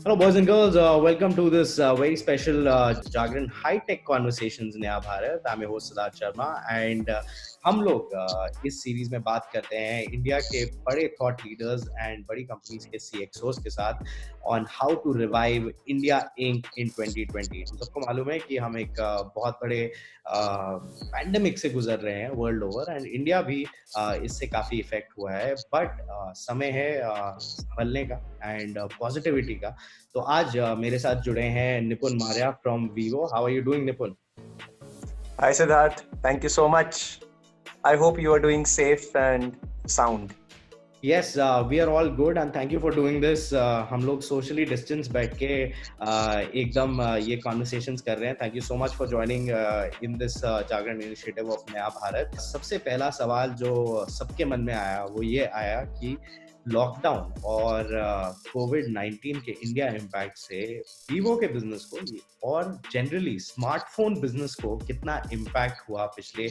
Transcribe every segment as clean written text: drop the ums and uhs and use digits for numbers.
Hello, boys and girls. Welcome to this very special Jagran High Tech Conversations Naya Bharat. I'm your host Siddharth Sharma, and हम लोग इस series में बात करते हैं India के बड़े थॉट लीडर्स एंड बड़ी कंपनीज के सीएक्सओस के साथ on how to revive India Inc in 2020। हम सबको मालूम है कि हम एक बहुत बड़े पैंडेमिक से गुजर रहे हैं वर्ल्ड ओवर, एंड इंडिया भी इससे काफी इफेक्ट हुआ है, बट समय है संभलने का एंड पॉजिटिविटी का। तो आज मेरे साथ जुड़े हैं Nipun Marya from Vivo. How are you doing Nipun? Hi Siddharth, thank you so much. I hope you are doing safe and sound. Yes, we are all good and thank you for doing this. हम लोग socially distance बैठ के एकदम ये conversations कर रहे हैं. Thank you so much for joining in this Jagran initiative of नया भारत. सबसे पहला सवाल जो सबके मन में आया वो ये आया कि लॉकडाउन और कोविड-19 के इंडिया इम्पैक्ट से वीवो के बिजनेस को और जनरली स्मार्टफोन बिजनेस को कितना इम्पैक्ट हुआ पिछले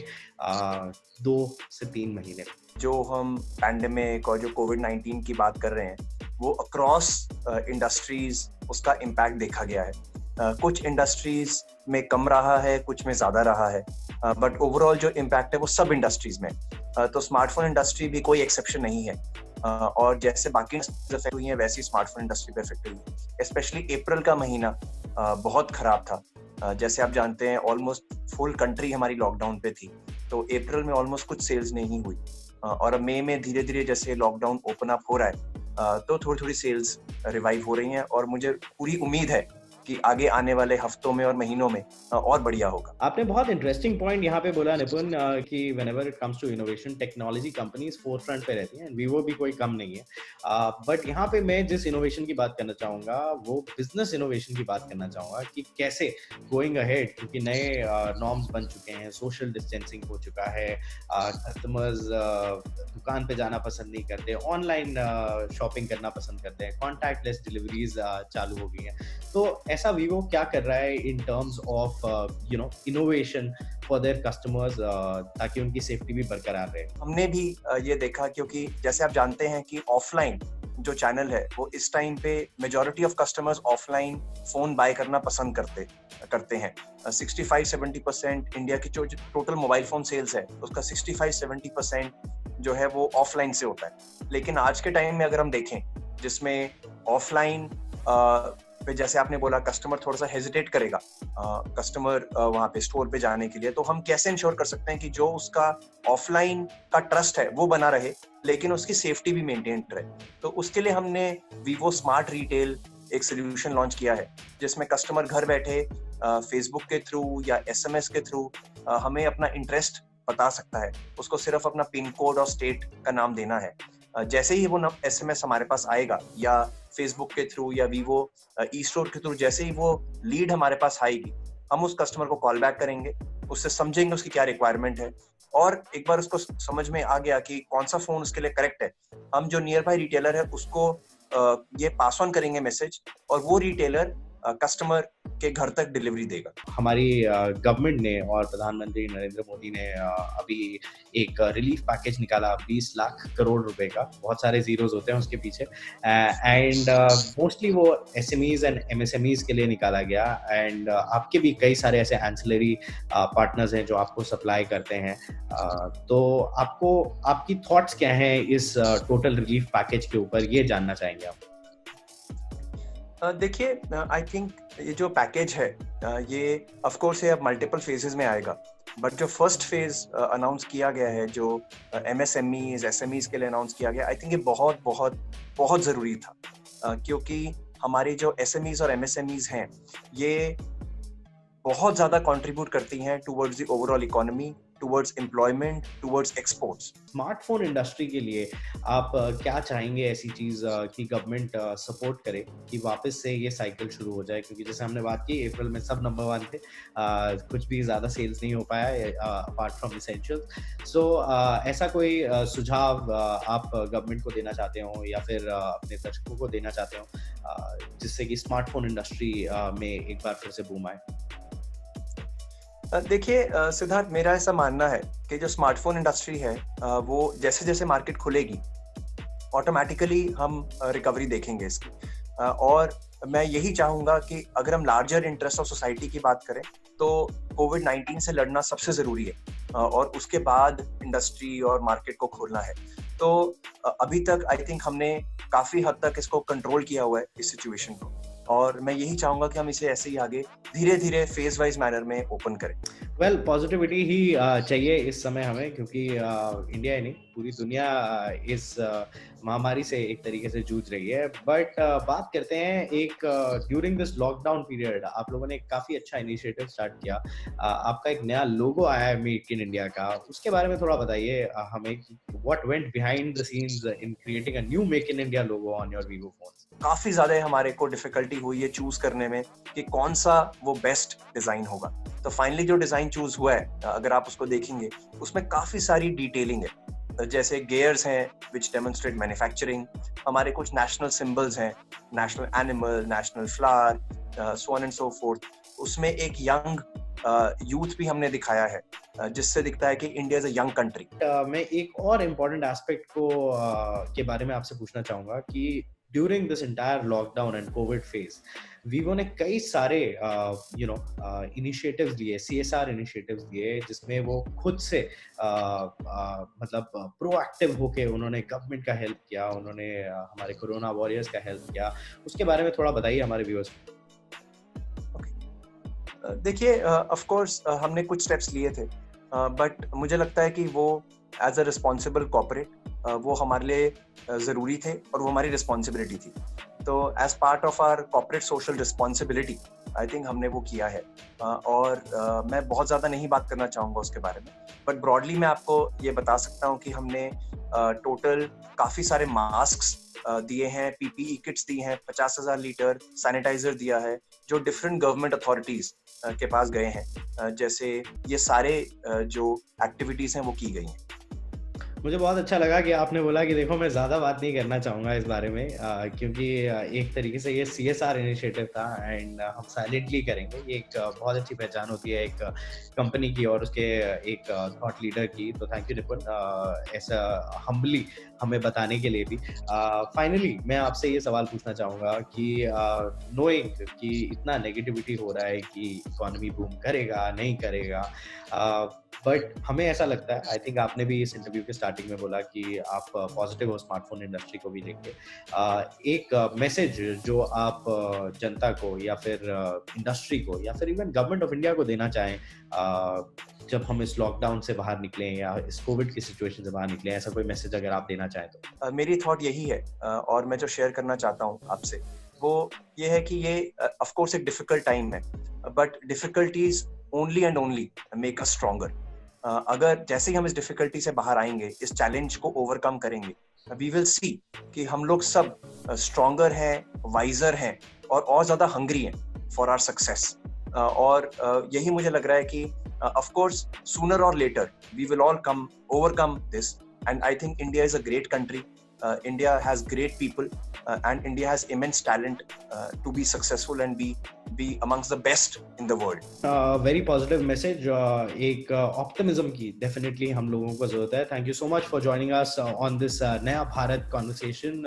2 से 3 महीने। जो हम पैंडेमिक और जो कोविड-19 की बात कर रहे हैं वो अक्रॉस इंडस्ट्रीज उसका इम्पैक्ट देखा गया है। कुछ इंडस्ट्रीज में कम रहा है, कुछ में ज्यादा रहा है, बट ओवरऑल जो इम्पैक्ट है वो सब इंडस्ट्रीज में। तो स्मार्टफोन इंडस्ट्री भी कोई एक्सेप्शन नहीं है, और जैसे बाकी इफेक्ट हुई है वैसी स्मार्टफोन इंडस्ट्री पे इफेक्ट हुई। स्पेशली अप्रैल का महीना बहुत खराब था। जैसे आप जानते हैं ऑलमोस्ट फुल कंट्री हमारी लॉकडाउन पे थी, तो अप्रैल में ऑलमोस्ट कुछ सेल्स नहीं हुई, और अब मई में धीरे धीरे जैसे लॉकडाउन ओपन अप हो रहा है तो थोड़ी थोड़ी सेल्स रिवाइव हो रही हैं, और मुझे पूरी उम्मीद है कि आगे आने वाले हफ्तों में और महीनों में और बढ़िया होगा। आपने बहुत इंटरेस्टिंग पॉइंट यहाँ पे बोला निपुन कि whenever it comes to innovation, technology companies forefront पे रहती हैं, वीवो भी कोई कम नहीं है। बट यहाँ पे मैं जिस इनोवेशन की बात करना चाहूँगा वो बिजनेस इनोवेशन की बात करना चाहूँगा कि कैसे गोइंग अहेड, क्योंकि नए नॉर्म्स बन चुके हैं, सोशल डिस्टेंसिंग हो चुका है, कस्टमर्स दुकान पे जाना पसंद नहीं करते, ऑनलाइन शॉपिंग करना पसंद करते हैं, कॉन्टैक्टलेस डिलीवरीज चालू हो गई हैं। तो ऐसा वीवो क्या कर रहा है in terms of innovation for their customers ताकि उनकी सेफ्टी भी बरकरार रहे? हमने भी ये देखा, क्योंकि जैसे आप जानते हैं कि ऑफलाइन जो चैनल है वो इस टाइम पे majority of customers offline phone buy करना पसंद करते हैं। 65-70% इंडिया की जो टोटल मोबाइल फोन सेल्स है उसका 65-70% जो है वो ऑफलाइन से होता है। लेकिन आज के टाइम में अगर हम देखें जिसमें ऑफलाइन पे जैसे आपने बोला कस्टमर थोड़ा सा हेजिटेट करेगा कस्टमर वहाँ पे स्टोर पे जाने के लिए, तो हम कैसे इंश्योर कर सकते हैं कि जो उसका ऑफलाइन का ट्रस्ट है वो बना रहे लेकिन उसकी सेफ्टी भी मेंटेन रहे। तो उसके लिए हमने वीवो स्मार्ट रिटेल एक सोल्यूशन लॉन्च किया है जिसमें कस्टमर घर बैठे फेसबुक के थ्रू या SMS के थ्रू हमें अपना इंटरेस्ट बता सकता है। उसको सिर्फ अपना पिन कोड और स्टेट का नाम देना है। जैसे ही वो SMS हमारे पास आएगा या फेसबुक के थ्रू या वीवो ई स्टोर के थ्रू जैसे ही वो लीड हमारे पास आएगी, हम उस कस्टमर को कॉल बैक करेंगे, उससे समझेंगे उसकी क्या रिक्वायरमेंट है, और एक बार उसको समझ में आ गया कि कौन सा फोन उसके लिए करेक्ट है, हम जो नियर बाय रिटेलर है उसको ये पास ऑन करेंगे मैसेज, और वो रिटेलर कस्टमर के घर तक डिलीवरी देगा। हमारी गवर्नमेंट ने और प्रधानमंत्री नरेंद्र मोदी ने अभी एक रिलीफ पैकेज निकाला 20 लाख करोड़ रुपए का। बहुत सारे जीरोस होते हैं उसके पीछे, एंड मोस्टली वो SMEs एंड MSMEs के लिए निकाला गया, एंड आपके भी कई सारे ऐसे एंसिलरी पार्टनर्स हैं जो आपको सप्लाई करते हैं। तो आपकी थॉट्स क्या हैं इस टोटल रिलीफ पैकेज के ऊपर, ये जानना चाहेंगे आप? देखिए, आई थिंक ये जो पैकेज है ये ऑफ कोर्स ये अब मल्टीपल फेजेस में आएगा, बट जो फर्स्ट फेज अनाउंस किया गया है जो MSMEs SMEs के लिए अनाउंस किया गया, आई थिंक ये बहुत बहुत बहुत ज़रूरी था, क्योंकि हमारी जो SMEs और MSMEs हैं ये बहुत ज़्यादा कंट्रीब्यूट करती हैं towards the overall economy, towards employment, towards exports. Smartphone industry के लिए आप क्या चाहेंगे ऐसी चीज कि गवर्नमेंट सपोर्ट करे कि वापस से ये साइकिल शुरू हो जाए? क्योंकि जैसे हमने बात की अप्रैल में सब नंबर 1 थे, कुछ भी ज्यादा सेल्स नहीं हो पाया अपार्ट फ्रॉम एसेंशियल्स। सो ऐसा कोई सुझाव आप गवर्नमेंट को देना चाहते हो या फिर अपने दर्शकों को देना चाहते हो जिससे कि स्मार्टफोन इंडस्ट्री में एक बार फिर से बूम आए? देखिए सिद्धार्थ, मेरा ऐसा मानना है कि जो स्मार्टफोन इंडस्ट्री है वो जैसे जैसे मार्केट खुलेगी ऑटोमेटिकली हम रिकवरी देखेंगे इसकी, और मैं यही चाहूंगा कि अगर हम लार्जर इंटरेस्ट ऑफ सोसाइटी की बात करें तो कोविड-19 से लड़ना सबसे जरूरी है, और उसके बाद इंडस्ट्री और मार्केट को खोलना है। तो अभी तक आई थिंक हमने काफी हद तक इसको कंट्रोल किया हुआ है, इस सिचुएशन को, और मैं यही चाहूंगा कि हम इसे ऐसे ही आगे धीरे धीरे फेज वाइज मैनर में ओपन करें। वेल पॉजिटिविटी ही चाहिए इस समय हमें, क्योंकि इंडिया ही नहीं पूरी दुनिया इस महामारी से एक तरीके से जूझ रही है। बट बात करते हैं एक ड्यूरिंग दिस लॉकडाउन पीरियड आप लोगों ने काफी अच्छा इनिशिएटिव स्टार्ट किया। आपका एक नया लोगो आया है मेक इन इंडिया का, उसके बारे में थोड़ा बताइए हमें कि what went behind the scenes in creating a new make in India logo on your Vivo phone. काफी ज्यादा हमारे को डिफिकल्टी हुई है चूज करने में कि कौन सा वो बेस्ट डिजाइन होगा। तो फाइनली जो डिजाइन चूज हुआ है, अगर आप उसको देखेंगे, उसमें काफी सारी डिटेलिंग है, जैसे गेयर्स हैं विच डेमोन्स्ट्रेट मैन्युफैक्चरिंग, हमारे कुछ नेशनल सिंबल्स हैं, national animal, national flower, so on and so fourth. उसमें एक यंग यूथ भी हमने दिखाया है, जिससे दिखता है कि India is a young country. मैं एक और इम्पोर्टेंट एस्पेक्ट को के बारे में आपसे पूछना चाहूंगा कि during this entire lockdown and Covid phase Vivo ने कई सारे इनिशिएटिव्स लिए, CSR इनिशिएटिव्स लिए, जिसमें वो खुद से मतलब प्रोएक्टिव होके उन्होंने गवर्नमेंट का हेल्प किया, उन्होंने हमारे कोरोना वॉरियर्स का हेल्प किया। उसके बारे में थोड़ा बताइए हमारे व्यूअर्स को। देखिए, ऑफ कोर्स हमने कुछ स्टेप्स लिए थे, बट मुझे लगता है कि वो एज अ रिस्पॉन्सिबल कॉर्पोरेट वो हमारे लिए ज़रूरी थे और वो हमारी रिस्पॉन्सिबिलिटी थी। तो as part of our corporate social responsibility I think हमने वो किया है, और मैं बहुत ज़्यादा नहीं बात करना चाहूँगा उसके बारे में, बट ब्रॉडली मैं आपको ये बता सकता हूँ कि हमने टोटल काफ़ी सारे मास्क्स दिए हैं, PPE किट्स दी हैं, 50,000 लीटर सैनिटाइजर दिया है, जो डिफरेंट गवर्नमेंट अथॉरिटीज़ के पास गए हैं। जैसे ये सारे जो एक्टिविटीज़ हैं वो की गई हैं। मुझे बहुत अच्छा लगा कि आपने बोला कि देखो मैं ज़्यादा बात नहीं करना चाहूँगा इस बारे में, क्योंकि एक तरीके से ये CSR इनिशिएटिव था एंड हम साइलेंटली करेंगे। ये एक बहुत अच्छी पहचान होती है एक कंपनी की और उसके एक थॉट लीडर की। तो थैंक यू निपुण, ऐसा हम्बली हमें बताने के लिए भी। फाइनली मैं आपसे ये सवाल पूछना चाहूँगा कि नोइंग कि इतना नेगेटिविटी हो रहा है कि इकोनॉमी बूम करेगा नहीं करेगा, बट हमें ऐसा लगता है, आई थिंक आपने भी इस इंटरव्यू के स्टार्टिंग में बोला कि आप पॉजिटिव हो स्मार्टफोन इंडस्ट्री को भी लेके, एक मैसेज जो आप जनता को या फिर इंडस्ट्री को या फिर इवन गवर्नमेंट ऑफ इंडिया को देना चाहें जब हम इस लॉकडाउन से बाहर निकलें या इस कोविड की सिचुएशन से बाहर निकलें, ऐसा कोई मैसेज अगर आप देना चाहें तो। मेरी थॉट यही है, और मैं जो शेयर करना चाहता हूँ आपसे वो ये है कि ये ऑफ कोर्स एक डिफिकल्ट टाइम है, but difficulties only and only make us stronger. अगर जैसे ही हम इस डिफिकल्टी से बाहर आएंगे, इस चैलेंज को ओवरकम करेंगे, वी विल सी कि हम लोग सब स्ट्रॉन्गर हैं, वाइजर हैं और ज्यादा हंग्री हैं फॉर आवर सक्सेस। और यही मुझे लग रहा है कि ऑफ कोर्स सूनर और later we will all come overcome this, and I think India is a great country. India has great people, and India has immense talent to be successful and be amongst the best in the world. Very positive message. एक optimism की definitely हम लोगों को जरूरत है. Thank you so much for joining us on this नया Bharat conversation,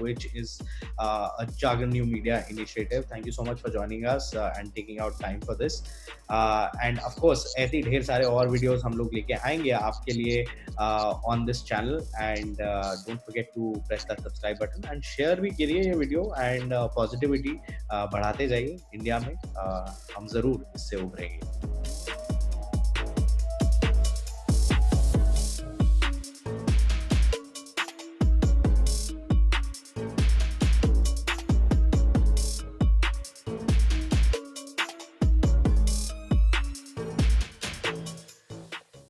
which is a Jagran New Media initiative. Thank you so much for joining us and taking out time for this. And of course ऐसे ढेर सारे और videos हम लोग लेके आएंगे आपके लिए on this channel, and don't forget to press that subscribe button and share भी करिए ये वीडियो, and positivity बढ़ाते जाइए. इंडिया में हम जरूर इससे उभरेंगे.